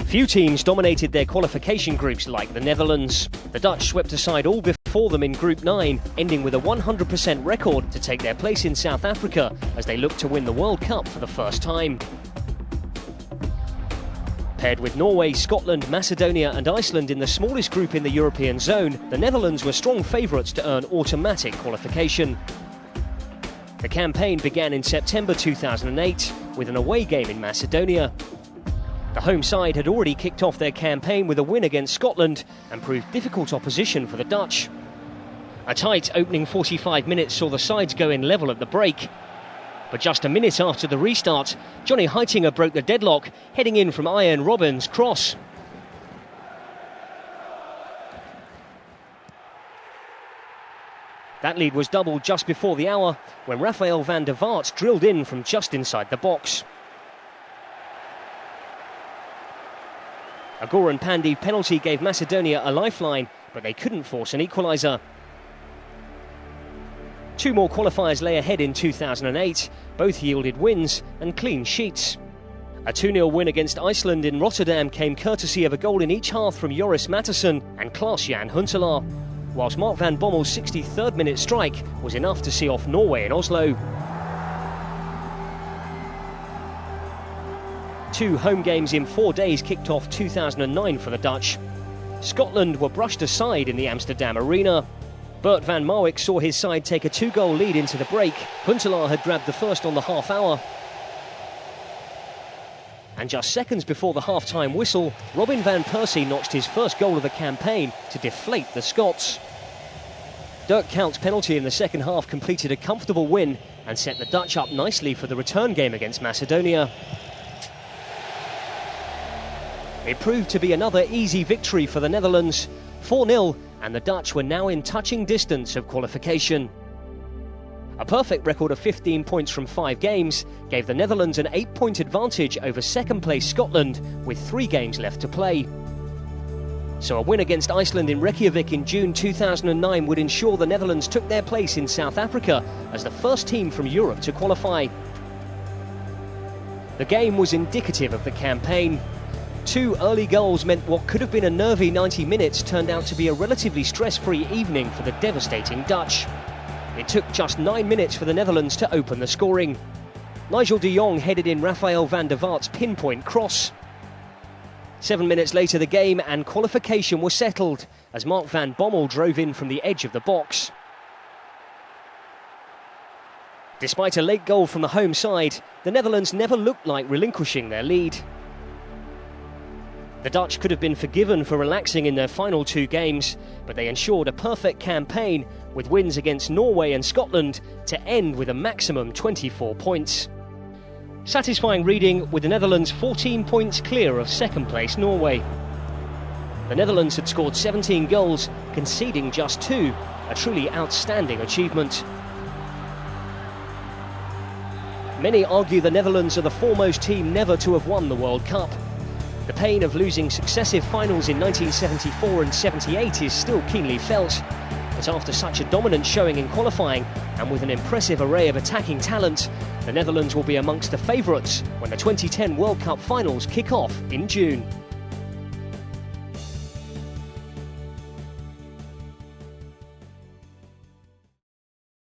Few teams dominated their qualification groups like the Netherlands. The Dutch swept aside all before them in Group 9, ending with a 100% record to take their place in South Africa as they look to win the World Cup for the first time. Paired with Norway, Scotland, Macedonia and Iceland in the smallest group in the European zone, the Netherlands were strong favourites to earn automatic qualification. The campaign began in September 2008 with an away game in Macedonia. The home side had already kicked off their campaign with a win against Scotland and proved difficult opposition for the Dutch. A tight opening 45 minutes saw the sides go in level at the break. But just a minute after the restart, Johnny Heitinga broke the deadlock, heading in from Arjen Robben's cross. That lead was doubled just before the hour when Rafael van der Vaart drilled in from just inside the box. A Goran Pandev penalty gave Macedonia a lifeline, but they couldn't force an equaliser. Two more qualifiers lay ahead in 2008, both yielded wins and clean sheets. A 2-0 win against Iceland in Rotterdam came courtesy of a goal in each half from Joris Matthijssen and Klaas-Jan Huntelaar, whilst Mark van Bommel's 63rd minute strike was enough to see off Norway in Oslo. Two home games in 4 days kicked off 2009 for the Dutch. Scotland were brushed aside in the Amsterdam arena. Bert van Marwijk saw his side take a 2-goal lead into the break. Huntelaar had grabbed the first on the half hour. And just seconds before the half-time whistle, Robin van Persie notched his first goal of the campaign to deflate the Scots. Dirk Kuyt's penalty in the second half completed a comfortable win and set the Dutch up nicely for the return game against Macedonia. It proved to be another easy victory for the Netherlands, 4-0, and the Dutch were now in touching distance of qualification. A perfect record of 15 points from 5 games gave the Netherlands an 8-point advantage over second-place Scotland with 3 games left to play. So a win against Iceland in Reykjavik in June 2009 would ensure the Netherlands took their place in South Africa as the first team from Europe to qualify. The game was indicative of the campaign. 2 early goals meant what could have been a nervy 90 minutes turned out to be a relatively stress-free evening for the devastating Dutch. It took just 9 minutes for the Netherlands to open the scoring. Nigel de Jong headed in Rafael van der Vaart's pinpoint cross. 7 minutes later the game and qualification were settled as Mark van Bommel drove in from the edge of the box. Despite a late goal from the home side, the Netherlands never looked like relinquishing their lead. The Dutch could have been forgiven for relaxing in their final 2 games, but they ensured a perfect campaign with wins against Norway and Scotland to end with a maximum 24 points. Satisfying reading with the Netherlands 14 points clear of second-place Norway. The Netherlands had scored 17 goals, conceding just 2, a truly outstanding achievement. Many argue the Netherlands are the foremost team never to have won the World Cup. The pain of losing successive finals in 1974 and 78 is still keenly felt, but after such a dominant showing in qualifying and with an impressive array of attacking talent, the Netherlands will be amongst the favourites when the 2010 World Cup finals kick off in June.